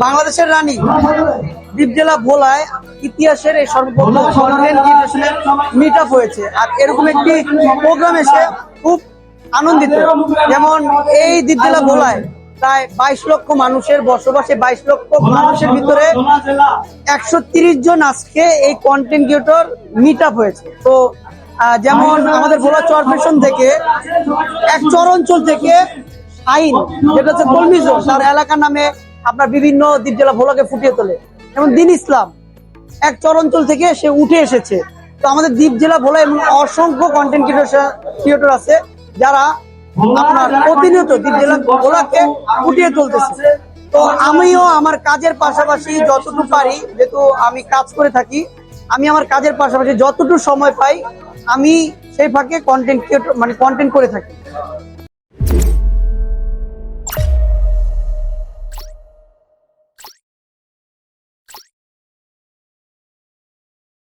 বাংলাদেশের রানী দ্বীপ জেলা ভোলায় ইতিহাসের এই সর্বপ্রথম কন্টেন্ট ক্রিয়েশনের মিট আপ হয়েছে। আর এরকম একটি প্রোগ্রাম এসে খুব আনন্দিত। যেমন এই দ্বীপ জেলা ভোলায় প্রায় 22 লক্ষ মানুষের বসবাসে, 22 লক্ষ মানুষের ভিতরে 130 জন আজকে এই কন্টেন্ট ক্রিয়েটর মিট আপ হয়েছে। তো যেমন আমাদের ভোলা চরফেশন থেকে এক চর অঞ্চল থেকে আইন যেটা হচ্ছে কলমি জোন, তার এলাকার নামে আপনার বিভিন্ন দ্বীপ জেলা ভোলাকে ফুটিয়ে তোলে। যেমন দিন ইসলাম এক চর অঞ্চল থেকে সে উঠে এসেছে। তো আমাদের দ্বীপ জেলা ভোলা এবং অসংখ্য কন্টেন্ট ক্রিয়েটর আছে যারা আপনার প্রতিনিয়ত দ্বীপ জেলা ভোলাকে ফুটিয়ে তুলতেছে। তো আমিও আমার কাজের পাশাপাশি যতটুকু পারি, যেহেতু আমি কাজ করে থাকি, আমি আমার কাজের পাশাপাশি যতটুকু সময় পাই আমি সেই ফাঁকে কন্টেন্ট ক্রিয়েটর কন্টেন্ট করে থাকি।